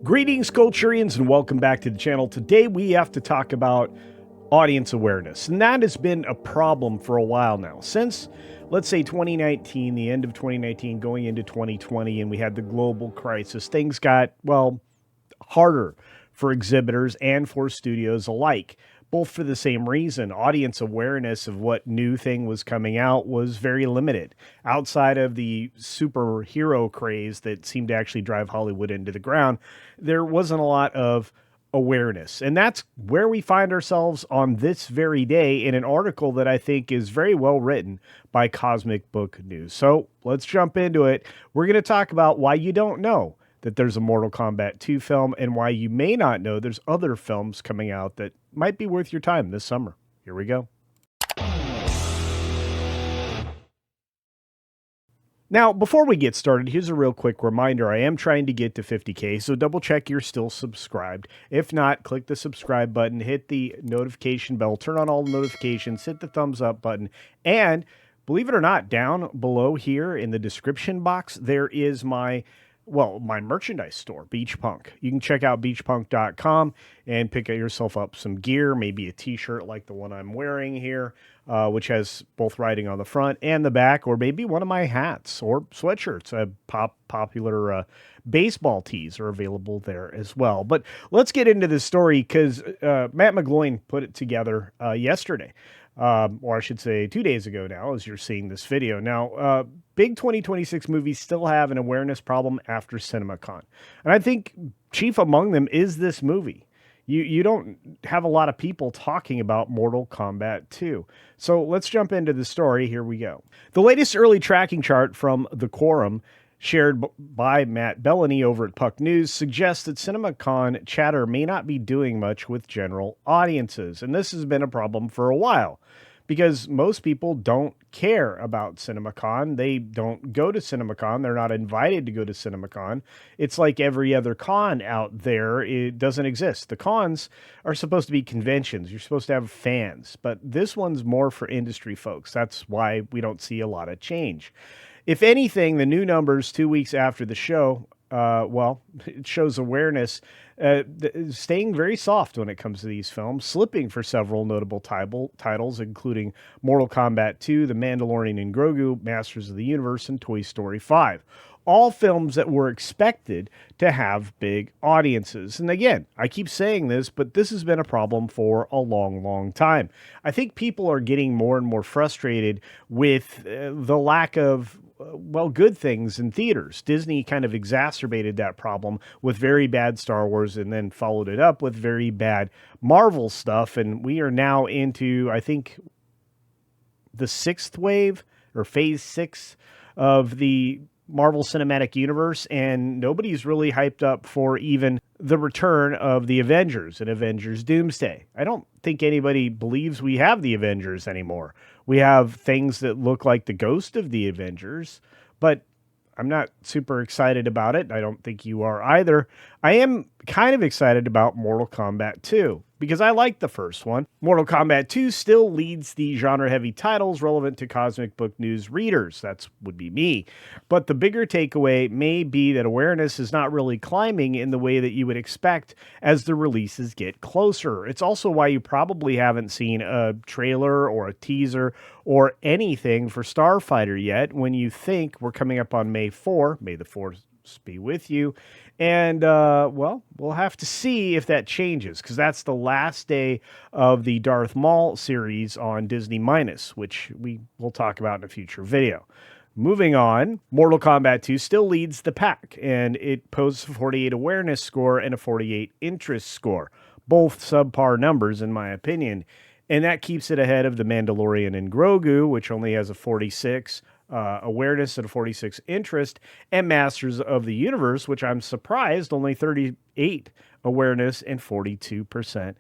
Greetings, Culturians, and welcome back to the channel. Today we have to talk about audience awareness, and that has been a problem for a while now. Since, let's say, 2019, the end of 2019, going into 2020, and we had the global crisis, things got, well, harder for exhibitors and for studios alike, both for the same reason. Audience awareness of what new thing was coming out was very limited. Outside of the superhero craze that seemed to actually drive Hollywood into the ground, there wasn't a lot of awareness. And that's where we find ourselves on this very day in an article that I think is very well written by Cosmic Book News. So let's jump into it. We're going to talk about why you don't know that there's a Mortal Kombat 2 film and why you may not know there's other films coming out that might be worth your time this summer. Here we go. Now, before we get started, here's a real quick reminder. I am trying to get to 50K, so double check you're still subscribed. If not, click the subscribe button, hit the notification bell, turn on all the notifications, hit the thumbs up button, and believe it or not, down below here in the description box, there is my merchandise store, Beach Punk. You can check out beachpunk.com and pick yourself up some gear, maybe a t-shirt like the one I'm wearing here, which has both writing on the front and the back, or maybe one of my hats or sweatshirts. Popular baseball tees are available there as well. But let's get into this story because Matt McGloin put it together yesterday. Or I should say 2 days ago now, as you're seeing this video. Now, big 2026 movies still have an awareness problem after Cinemacon. And I think chief among them is this movie. You don't have a lot of people talking about Mortal Kombat 2. So let's jump into the story. Here we go. The latest early tracking chart from The Quorum, shared by Matt Bellany over at Puck News, suggests that Cinemacon chatter may not be doing much with general audiences. And this has been a problem for a while because most people don't care about Cinemacon. They don't go to Cinemacon. They're not invited to go to Cinemacon. It's like every other con out there. It doesn't exist. The cons are supposed to be conventions. You're supposed to have fans, but this one's more for industry folks. That's why we don't see a lot of change. If anything, the new numbers 2 weeks after the show, it shows awareness staying very soft when it comes to these films, slipping for several notable titles, including Mortal Kombat 2, The Mandalorian Grogu, Masters of the Universe, and Toy Story 5. All films that were expected to have big audiences. And again, I keep saying this, but this has been a problem for a long, long time. I think people are getting more and more frustrated with the lack of good things in theaters. Disney kind of exacerbated that problem with very bad Star Wars and then followed it up with very bad Marvel stuff. And we are now into, I think, the sixth wave or phase 6 of the Marvel Cinematic Universe, and nobody's really hyped up for even the return of the Avengers and Avengers Doomsday. I don't think anybody believes we have the Avengers anymore. We have things that look like the ghost of the Avengers, but I'm not super excited about it. I don't think you are either. I am kind of excited about Mortal Kombat 2 because I like the first one. Mortal Kombat 2 still leads the genre-heavy titles relevant to Cosmic Book News readers. That would be me. But the bigger takeaway may be that awareness is not really climbing in the way that you would expect as the releases get closer. It's also why you probably haven't seen a trailer or a teaser or anything for Starfighter yet when you think we're coming up on May 4. May the 4th be with you. And, we'll have to see if that changes because that's the last day of the Darth Maul series on Disney Minus, which we will talk about in a future video. Moving on, Mortal Kombat 2 still leads the pack, and it posts a 48 awareness score and a 48 interest score, both subpar numbers in my opinion, and that keeps it ahead of The Mandalorian Grogu, which only has a 46 awareness and a 46 interest, and Masters of the Universe, which I'm surprised only 38 awareness and 42%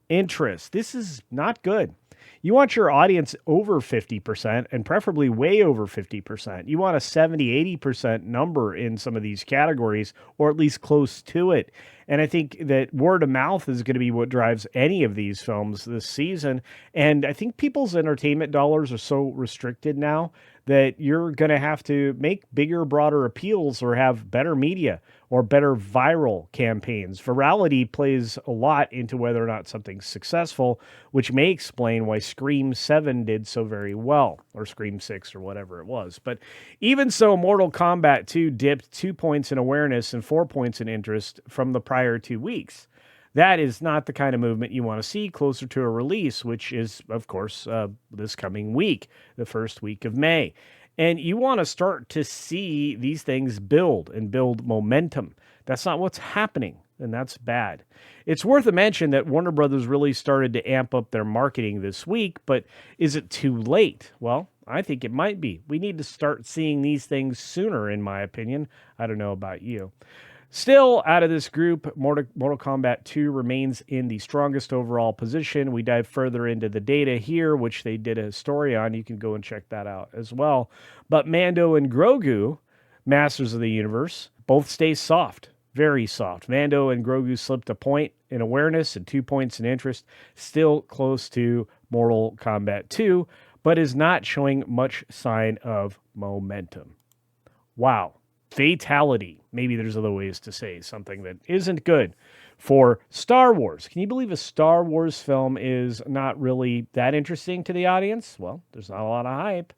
interest. This is not good. You want your audience over 50% and preferably way over 50%. You want a 70, 80% number in some of these categories, or at least close to it. And I think that word of mouth is going to be what drives any of these films this season. And I think people's entertainment dollars are so restricted now that you're going to have to make bigger, broader appeals or have better media or better viral campaigns. Virality plays a lot into whether or not something's successful, which may explain why Scream 7 did so very well, or Scream 6 or whatever it was. But even so, Mortal Kombat 2 dipped 2 points in awareness and 4 points in interest from the prior 2 weeks. That is not the kind of movement you want to see closer to a release, which is, of course, this coming week, the first week of May. And you want to start to see these things build and build momentum. That's not what's happening, and that's bad. It's worth a mention that Warner Brothers really started to amp up their marketing this week, but is it too late? Well, I think it might be. We need to start seeing these things sooner, in my opinion. I don't know about you. Still, out of this group, Mortal Kombat 2 remains in the strongest overall position. We dive further into the data here, which they did a story on. You can go and check that out as well. But Mando and Grogu, Masters of the Universe, both stay soft, very soft. Mando and Grogu slipped a point in awareness and 2 points in interest, still close to Mortal Kombat 2, but is not showing much sign of momentum. Wow. Fatality. Maybe there's other ways to say something that isn't good for Star Wars. Can you believe a Star Wars film is not really that interesting to the audience? Well, there's not a lot of hype.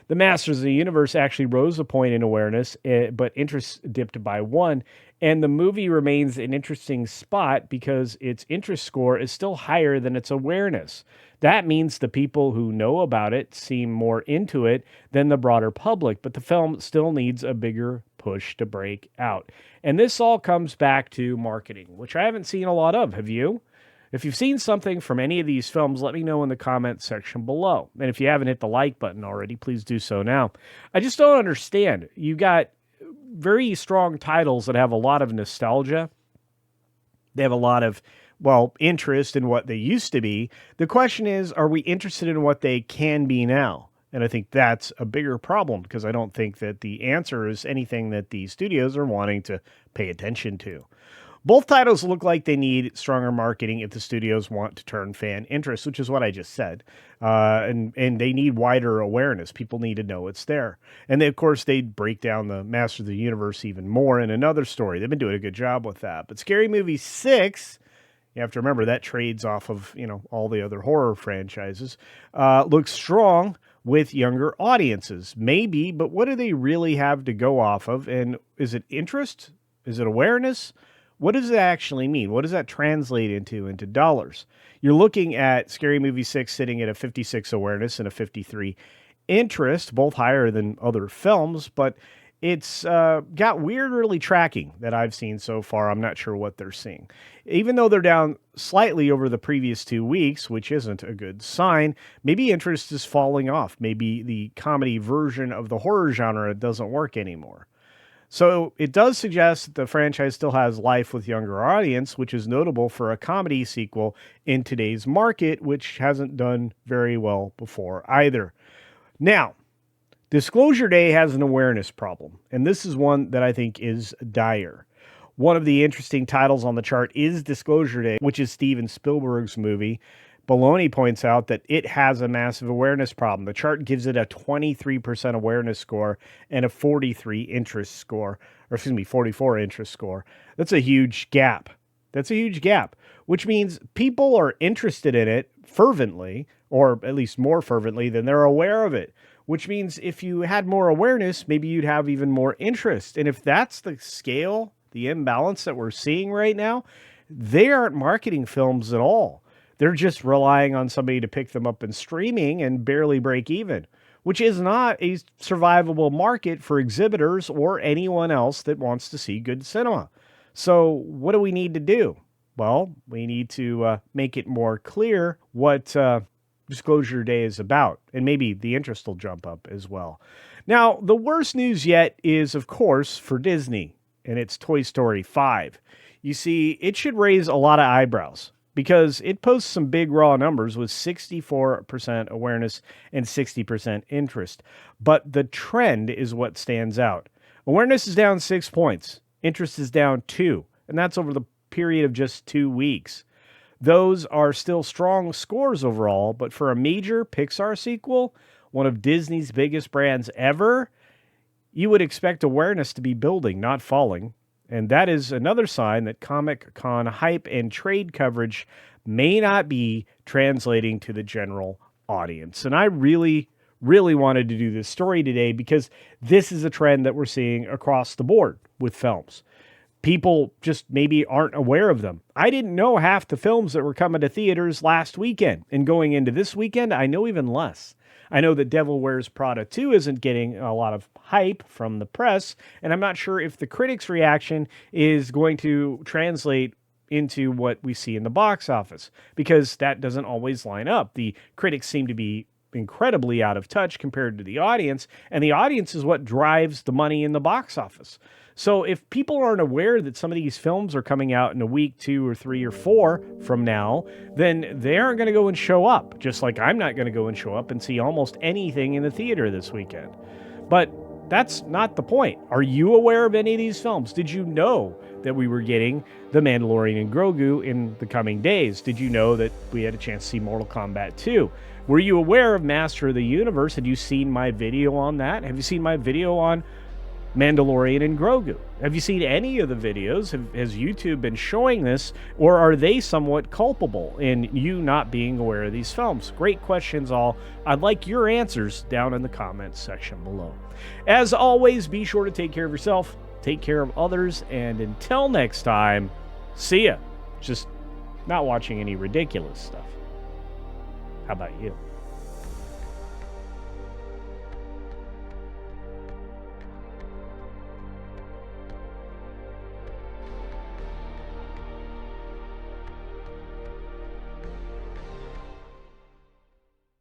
The Masters of the Universe actually rose a point in awareness, but interest dipped by 1. And the movie remains an interesting spot because its interest score is still higher than its awareness. That means the people who know about it seem more into it than the broader public, but the film still needs a bigger push to break out. And this all comes back to marketing, which I haven't seen a lot of. Have you? If you've seen something from any of these films, let me know in the comments section below. And if you haven't hit the like button already, please do so now. I just don't understand. You got very strong titles that have a lot of nostalgia. They have a lot of, interest in what they used to be. The question is, are we interested in what they can be now? And I think that's a bigger problem because I don't think that the answer is anything that the studios are wanting to pay attention to. Both titles look like they need stronger marketing if the studios want to turn fan interest, which is what I just said. And they need wider awareness. People need to know it's there. And of course, they break down the Masters of the Universe even more in another story. They've been doing a good job with that. But Scary Movie 6, you have to remember that trades off of, all the other horror franchises, looks strong with younger audiences. Maybe, but what do they really have to go off of? And is it interest? Is it awareness? What does that actually mean? What does that translate into dollars? You're looking at Scary Movie 6 sitting at a 56 awareness and a 53 interest, both higher than other films, but it's got weird early tracking that I've seen so far. I'm not sure what they're seeing. Even though they're down slightly over the previous 2 weeks, which isn't a good sign, maybe interest is falling off. Maybe the comedy version of the horror genre doesn't work anymore. So it does suggest that the franchise still has life with younger audience, which is notable for a comedy sequel in today's market, which hasn't done very well before either. Now, Disclosure Day has an awareness problem, and this is one that I think is dire. One of the interesting titles on the chart is Disclosure Day, which is Steven Spielberg's movie. Baloney points out that it has a massive awareness problem. The chart gives it a 23% awareness score and a 44 interest score. That's a huge gap. Which means people are interested in it fervently, or at least more fervently than they're aware of it. Which means if you had more awareness, maybe you'd have even more interest. And if that's the scale, the imbalance that we're seeing right now, they aren't marketing films at all. They're just relying on somebody to pick them up in streaming and barely break even, which is not a survivable market for exhibitors or anyone else that wants to see good cinema. So what do we need to do? Well, we need to make it more clear what Disclosure Day is about, and maybe the interest will jump up as well. Now, the worst news yet is, of course, for Disney, and it's Toy Story 5. You see, it should raise a lot of eyebrows, because it posts some big raw numbers with 64% awareness and 60% interest. But the trend is what stands out. Awareness is down 6 points. Interest is down 2. And that's over the period of just 2 weeks. Those are still strong scores overall, but for a major Pixar sequel, one of Disney's biggest brands ever, you would expect awareness to be building, not falling. And that is another sign that Comic-Con hype and trade coverage may not be translating to the general audience. And I really wanted to do this story today because this is a trend that we're seeing across the board with films. People just maybe aren't aware of them. I didn't know half the films that were coming to theaters last weekend. And going into this weekend, I know even less. I know that Devil Wears Prada 2 isn't getting a lot of hype from the press, and I'm not sure if the critics' reaction is going to translate into what we see in the box office, because that doesn't always line up. The critics seem to be incredibly out of touch compared to the audience, and the audience is what drives the money in the box office. So if people aren't aware that some of these films are coming out in a week, 2 or 3 or 4 from now, then they aren't going to go and show up, just like I'm not going to go and show up and see almost anything in the theater this weekend. But that's not the point. Are you aware of any of these films? Did you know that we were getting The Mandalorian Grogu in the coming days? Did you know that we had a chance to see Mortal Kombat 2? Were you aware of Master of the Universe? Had you seen my video on that? Have you seen my video on Mandalorian and Grogu? Have you seen any of the videos? Has YouTube been showing this, or are they somewhat culpable in you not being aware of these films? Great questions all. I'd like your answers down in the comments section below. As always, be sure to take care of yourself, take care of others, and until next time, see ya. Just not watching any ridiculous stuff. How about you?